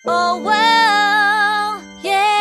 Oh, well, yeah.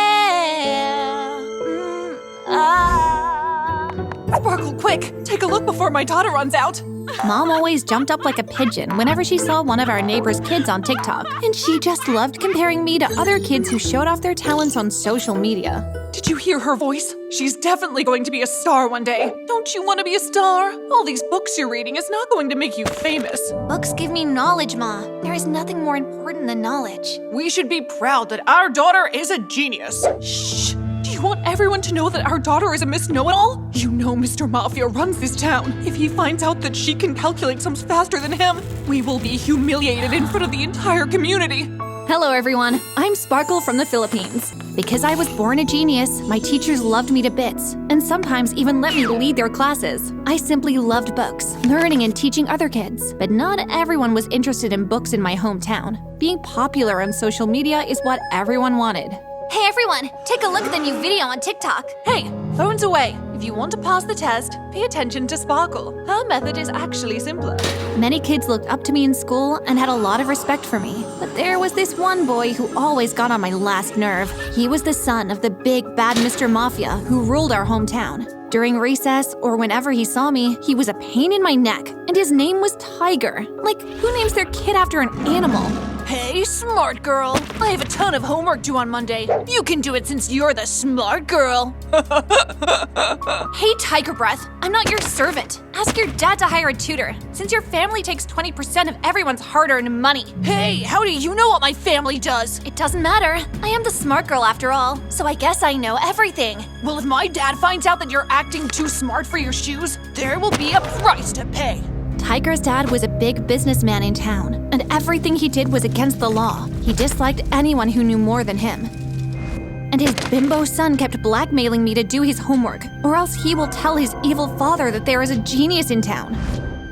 Sparkle, quick! Take a look before my daughter runs out! Mom always jumped up like a pigeon whenever she saw one of our neighbor's kids on TikTok, and she just loved comparing me to other kids who showed off their talents on social media. Did you hear her voice? She's definitely going to be a star one day. Don't you want to be a star? All these books you're reading is not going to make you famous. Books give me knowledge, Ma. There is nothing more important than knowledge. We should be proud that our daughter is a genius. Shh! Do you want everyone to know that our daughter is a Miss Know-It-All? You know Mr. Mafia runs this town. If he finds out that she can calculate sums faster than him, we will be humiliated in front of the entire community. Hello everyone, I'm Sparkle from the Philippines. Because I was born a genius, my teachers loved me to bits, and sometimes even let me lead their classes. I simply loved books, learning and teaching other kids, but not everyone was interested in books in my hometown. Being popular on social media is what everyone wanted. Hey everyone, take a look at the new video on TikTok. Hey, phones away. If you want to pass the test, pay attention to Sparkle. Her method is actually simpler. Many kids looked up to me in school and had a lot of respect for me. But there was this one boy who always got on my last nerve. He was the son of the big bad Mr. Mafia who ruled our hometown. During recess or whenever he saw me, he was a pain in my neck, and his name was Tiger. Like, who names their kid after an animal? Hey, smart girl. I have a ton of homework due on Monday. You can do it since you're the smart girl. Hey, Tiger Breath, I'm not your servant. Ask your dad to hire a tutor, since your family takes 20% of everyone's hard-earned money. Hey, how do you know what my family does? It doesn't matter. I am the smart girl after all, so I guess I know everything. Well, if my dad finds out that you're acting too smart for your shoes, there will be a price to pay. Tiger's dad was a big businessman in town, and everything he did was against the law. He disliked anyone who knew more than him. And his bimbo son kept blackmailing me to do his homework, or else he will tell his evil father that there is a genius in town.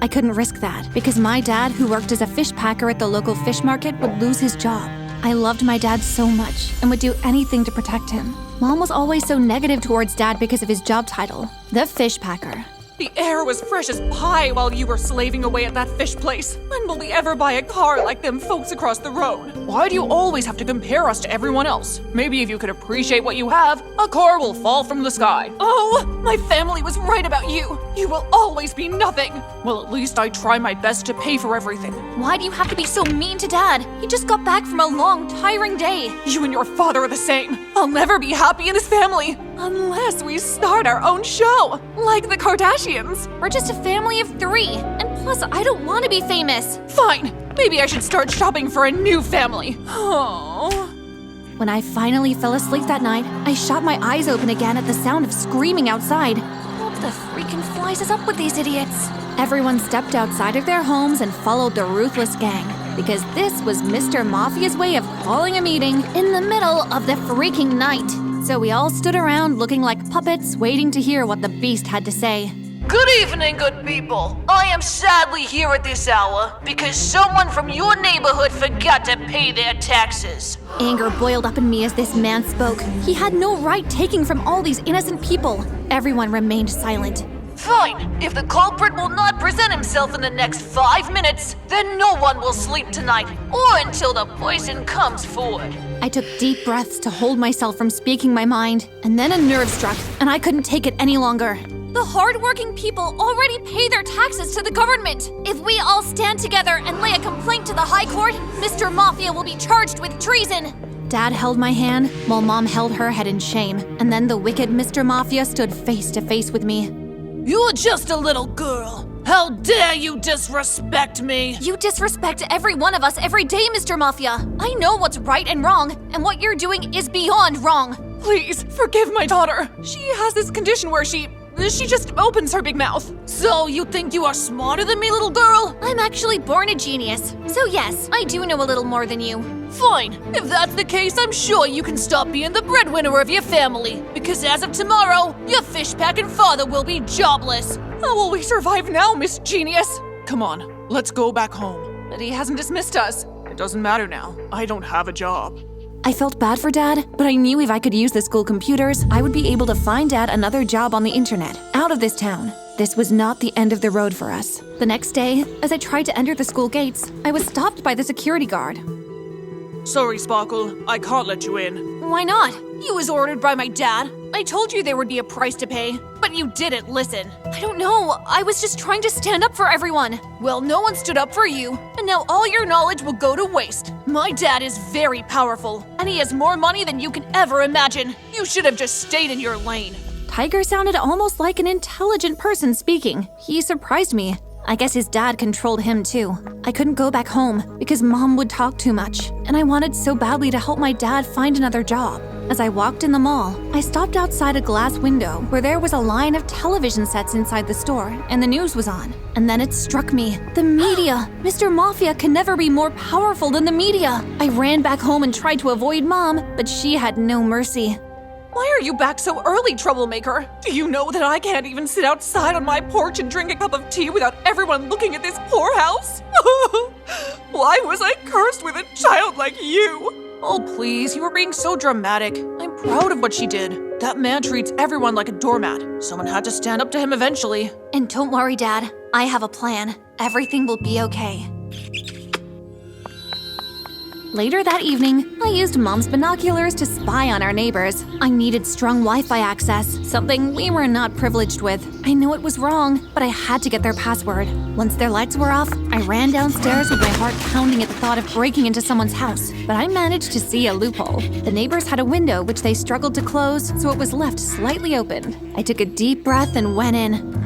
I couldn't risk that, because my dad, who worked as a fish packer at the local fish market, would lose his job. I loved my dad so much, and would do anything to protect him. Mom was always so negative towards Dad because of his job title, the fish packer. The air was fresh as pie while you were slaving away at that fish place. When will we ever buy a car like them folks across the road? Why do you always have to compare us to everyone else? Maybe if you could appreciate what you have, a car will fall from the sky. Oh, my family was right about you. You will always be nothing. Well, at least I try my best to pay for everything. Why do you have to be so mean to Dad? He just got back from a long, tiring day. You and your father are the same. I'll never be happy in this family unless we start our own show, like the Kardashians. We're just a family of 3, and plus I don't want to be famous. Fine, maybe I should start shopping for a new family. Oh. When I finally fell asleep that night, I shot my eyes open again at the sound of screaming outside. What the freaking flies is up with these idiots? Everyone stepped outside of their homes and followed the ruthless gang, because this was Mr. Mafia's way of calling a meeting in the middle of the freaking night. So we all stood around looking like puppets, waiting to hear what the beast had to say. Good evening, good people. I am sadly here at this hour because someone from your neighborhood forgot to pay their taxes. Anger boiled up in me as this man spoke. He had no right taking from all these innocent people. Everyone remained silent. Fine. If the culprit will not present himself in the next 5 minutes, then no one will sleep tonight or until the poison comes forward. I took deep breaths to hold myself from speaking my mind, and then a nerve struck, and I couldn't take it any longer. The hardworking people already pay their taxes to the government. If we all stand together and lay a complaint to the High Court, Mr. Mafia will be charged with treason. Dad held my hand, while Mom held her head in shame, and then the wicked Mr. Mafia stood face to face with me. You're just a little girl. How dare you disrespect me? You disrespect every one of us every day, Mr. Mafia. I know what's right and wrong, and what you're doing is beyond wrong. Please, forgive my daughter. She has this condition where she just opens her big mouth. So you think you are smarter than me, little girl? I'm actually born a genius. So yes, I do know a little more than you. Fine. If that's the case, I'm sure you can stop being the breadwinner of your family. Because as of tomorrow, your fish-packing father will be jobless. How will we survive now, Miss Genius? Come on, let's go back home. But he hasn't dismissed us. It doesn't matter now. I don't have a job. I felt bad for Dad, but I knew if I could use the school computers, I would be able to find Dad another job on the internet, out of this town. This was not the end of the road for us. The next day, as I tried to enter the school gates, I was stopped by the security guard. Sorry, Sparkle. I can't let you in. Why not? You was ordered by my dad. I told you there would be a price to pay, but you didn't listen. I don't know. I was just trying to stand up for everyone. Well, no one stood up for you, and now all your knowledge will go to waste. My dad is very powerful, and he has more money than you can ever imagine. You should have just stayed in your lane. Tiger sounded almost like an intelligent person speaking. He surprised me. I guess his dad controlled him too. I couldn't go back home because Mom would talk too much, and I wanted so badly to help my dad find another job. As I walked in the mall, I stopped outside a glass window where there was a line of television sets inside the store, and the news was on. And then it struck me. The media! Mr. Mafia can never be more powerful than the media! I ran back home and tried to avoid Mom, but she had no mercy. Why are you back so early, troublemaker? Do you know that I can't even sit outside on my porch and drink a cup of tea without everyone looking at this poor house? Why was I cursed with a child like you? Oh, please, you were being so dramatic. I'm proud of what she did. That man treats everyone like a doormat. Someone had to stand up to him eventually. And don't worry, Dad. I have a plan. Everything will be okay. Later that evening, I used Mom's binoculars to spy on our neighbors. I needed strong Wi-Fi access, something we were not privileged with. I know it was wrong, but I had to get their password. Once their lights were off, I ran downstairs with my heart pounding at the thought of breaking into someone's house. But I managed to see a loophole. The neighbors had a window which they struggled to close, so it was left slightly open. I took a deep breath and went in.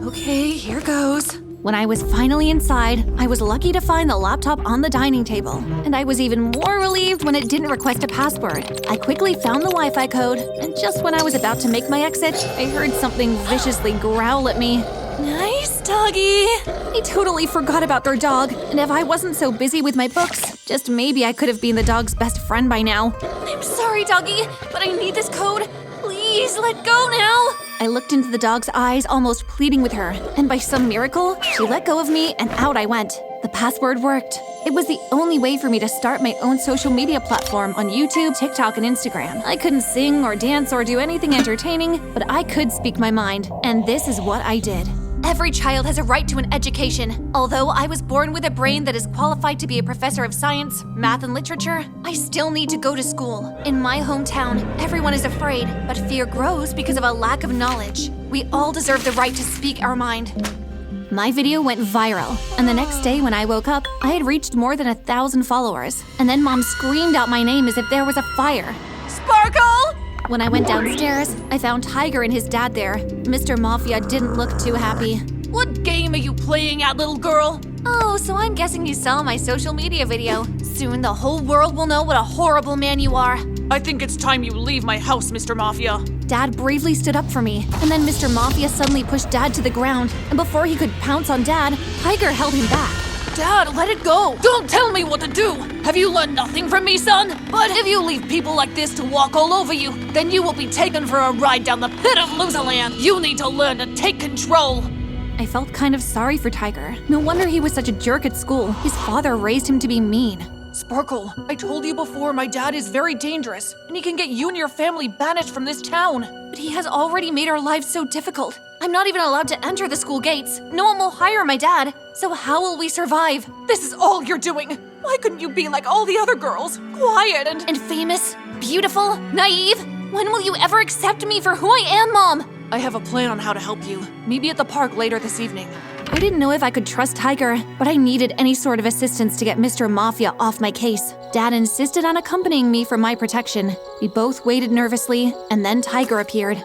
Okay, here goes. When I was finally inside, I was lucky to find the laptop on the dining table, and I was even more relieved when it didn't request a password. I quickly found the Wi-Fi code, and just when I was about to make my exit, I heard something viciously growl at me. Nice, doggy. I totally forgot about their dog, and if I wasn't so busy with my books, just maybe I could have been the dog's best friend by now. I'm sorry, doggy, but I need this code. Please let go now. I looked into the dog's eyes, almost pleading with her, and by some miracle, she let go of me and out I went. The password worked. It was the only way for me to start my own social media platform on YouTube, TikTok, and Instagram. I couldn't sing or dance or do anything entertaining, but I could speak my mind, and this is what I did. Every child has a right to an education. Although I was born with a brain that is qualified to be a professor of science, math, and literature, I still need to go to school. In my hometown, everyone is afraid, but fear grows because of a lack of knowledge. We all deserve the right to speak our mind. My video went viral, and the next day when I woke up, I had reached more than 1,000 followers. And then Mom screamed out my name as if there was a fire. Sparkle! When I went downstairs, I found Tiger and his dad there. Mr. Mafia didn't look too happy. What game are you playing at, little girl? Oh, so I'm guessing you saw my social media video. Soon the whole world will know what a horrible man you are. I think it's time you leave my house, Mr. Mafia. Dad bravely stood up for me, and then Mr. Mafia suddenly pushed Dad to the ground, and before he could pounce on Dad, Tiger held him back. Dad, let it go! Don't tell me what to do! Have you learned nothing from me, son? But if you leave people like this to walk all over you, then you will be taken for a ride down the pit of Loserland. You need to learn to take control. I felt kind of sorry for Tiger. No wonder he was such a jerk at school. His father raised him to be mean. Sparkle, I told you before my dad is very dangerous, and he can get you and your family banished from this town. But he has already made our lives so difficult. I'm not even allowed to enter the school gates. No one will hire my dad. So how will we survive? This is all you're doing. Why couldn't you be like all the other girls? Quiet and famous, beautiful, naive? When will you ever accept me for who I am, Mom? I have a plan on how to help you. Meet me at the park later this evening. I didn't know if I could trust Tiger, but I needed any sort of assistance to get Mr. Mafia off my case. Dad insisted on accompanying me for my protection. We both waited nervously, and then Tiger appeared.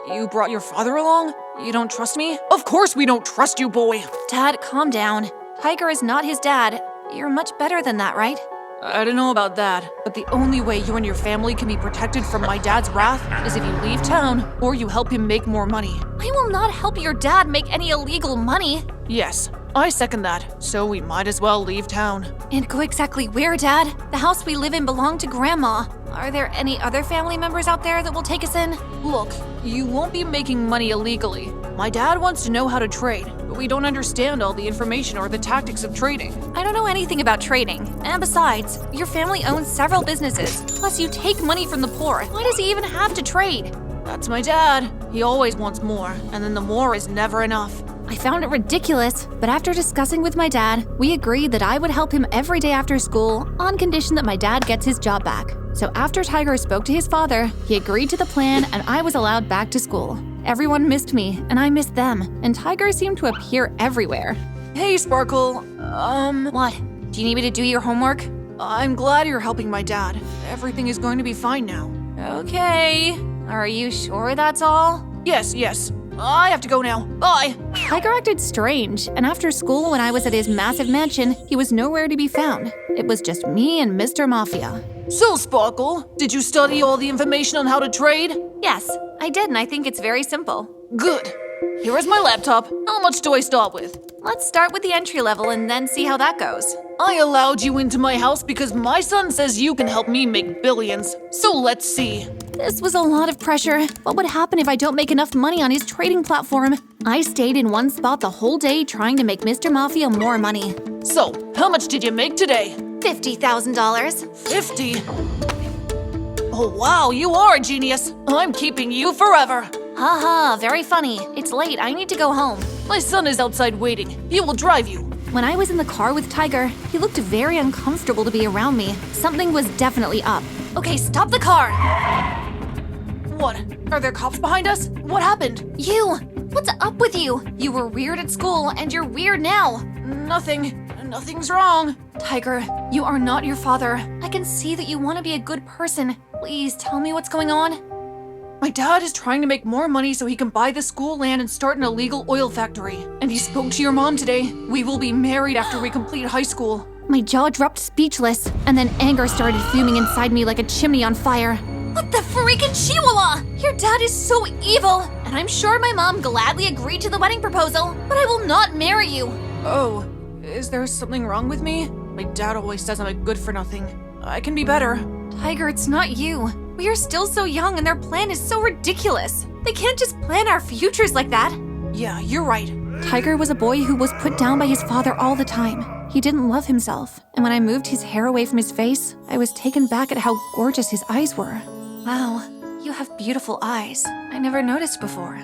You brought your father along? You don't trust me? Of course we don't trust you, boy! Dad, calm down. Tiger is not his dad. You're much better than that, right? I don't know about that, but the only way you and your family can be protected from my dad's wrath is if you leave town or you help him make more money. I will not help your dad make any illegal money. Yes, I second that, so we might as well leave town. And go exactly where, Dad? The house we live in belonged to Grandma. Are there any other family members out there that will take us in? Look, you won't be making money illegally. My dad wants to know how to trade, but we don't understand all the information or the tactics of trading. I don't know anything about trading. And besides, your family owns several businesses. Plus, you take money from the poor. Why does he even have to trade? That's my dad. He always wants more, and then the more is never enough. I found it ridiculous, but after discussing with my dad, we agreed that I would help him every day after school on condition that my dad gets his job back. So after Tiger spoke to his father, he agreed to the plan and I was allowed back to school. Everyone missed me, and I missed them, and Tiger seemed to appear everywhere. Hey, Sparkle. What? Do you need me to do your homework? I'm glad you're helping my dad. Everything is going to be fine now. Okay. Are you sure that's all? Yes. I have to go now. Bye. Tiger acted strange, and after school when I was at his massive mansion, he was nowhere to be found. It was just me and Mr. Mafia. So, Sparkle, did you study all the information on how to trade? Yes, I did, and I think it's very simple. Good. Here is my laptop. How much do I start with? Let's start with the entry level and then see how that goes. I allowed you into my house because my son says you can help me make billions. So let's see. This was a lot of pressure. What would happen if I don't make enough money on his trading platform? I stayed in one spot the whole day trying to make Mr. Mafia more money. So, how much did you make today? $50,000. 50? Oh wow, you are a genius. I'm keeping you forever. Haha, very funny. It's late, I need to go home. My son is outside waiting. He will drive you. When I was in the car with Tiger, he looked very uncomfortable to be around me. Something was definitely up. Okay, stop the car! What? Are there cops behind us? What happened? You! What's up with you? You were weird at school, and you're weird now. Nothing's wrong. Tiger, you are not your father. I can see that you want to be a good person. Please tell me what's going on. My dad is trying to make more money so he can buy the school land and start an illegal oil factory. And he spoke to your mom today. We will be married after we complete high school. My jaw dropped speechless, and then anger started fuming inside me like a chimney on fire. What the freaking chihuahua? Your dad is so evil, and I'm sure my mom gladly agreed to the wedding proposal, but I will not marry you. Oh, is there something wrong with me? My dad always says I'm a good for nothing. I can be better. Tiger, it's not you. We are still so young and their plan is so ridiculous. They can't just plan our futures like that. Yeah, you're right. Tiger was a boy who was put down by his father all the time. He didn't love himself, and when I moved his hair away from his face, I was taken back at how gorgeous his eyes were. Wow, you have beautiful eyes. I never noticed before.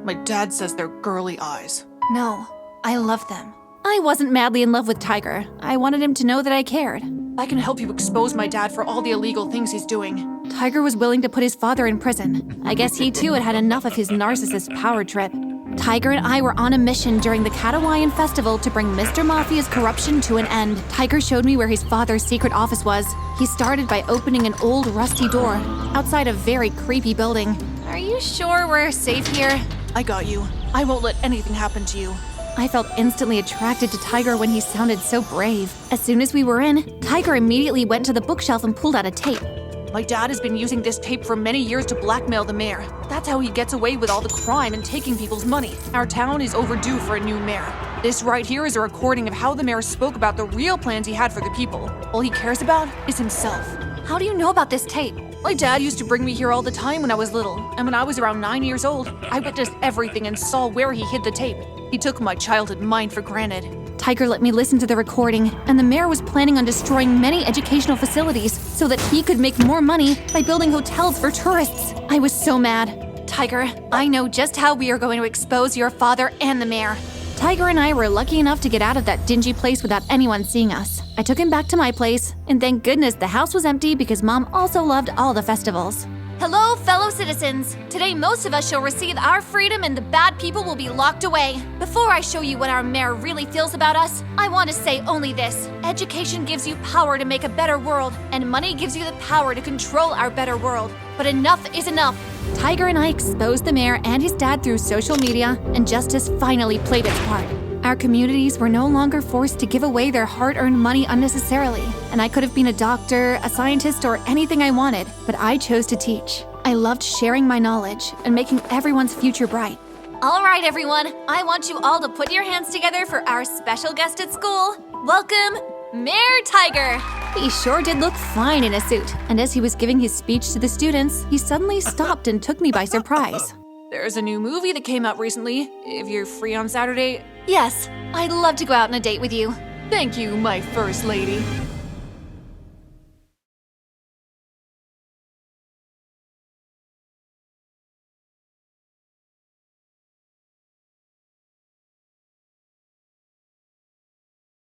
My dad says they're girly eyes. No, I love them. I wasn't madly in love with Tiger. I wanted him to know that I cared. I can help you expose my dad for all the illegal things he's doing. Tiger was willing to put his father in prison. I guess he too had had enough of his narcissist power trip. Tiger and I were on a mission during the Katawayan Festival to bring Mr. Mafia's corruption to an end. Tiger showed me where his father's secret office was. He started by opening an old rusty door outside a very creepy building. Are you sure we're safe here? I got you. I won't let anything happen to you. I felt instantly attracted to Tiger when he sounded so brave. As soon as we were in, Tiger immediately went to the bookshelf and pulled out a tape. My dad has been using this tape for many years to blackmail the mayor. That's how he gets away with all the crime and taking people's money. Our town is overdue for a new mayor. This right here is a recording of how the mayor spoke about the real plans he had for the people. All he cares about is himself. How do you know about this tape? My dad used to bring me here all the time when I was little, and when I was around 9 years old, I witnessed everything and saw where he hid the tape. He took my childhood mind for granted. Tiger let me listen to the recording, and the mayor was planning on destroying many educational facilities so that he could make more money by building hotels for tourists. I was so mad. Tiger, I know just how we are going to expose your father and the mayor. Tiger and I were lucky enough to get out of that dingy place without anyone seeing us. I took him back to my place, and thank goodness the house was empty because Mom also loved all the festivals. Hello, fellow citizens. Today, most of us shall receive our freedom and the bad people will be locked away. Before I show you what our mayor really feels about us, I want to say only this. Education gives you power to make a better world, and money gives you the power to control our better world. But enough is enough. Tiger and I exposed the mayor and his dad through social media, and justice finally played its part. Our communities were no longer forced to give away their hard-earned money unnecessarily, and I could have been a doctor, a scientist, or anything I wanted, but I chose to teach. I loved sharing my knowledge and making everyone's future bright. All right, everyone, I want you all to put your hands together for our special guest at school. Welcome, Mayor Tiger. He sure did look fine in a suit, and as he was giving his speech to the students, he suddenly stopped and took me by surprise. There's a new movie that came out recently. If you're free on Saturday... Yes, I'd love to go out on a date with you. Thank you, my first lady.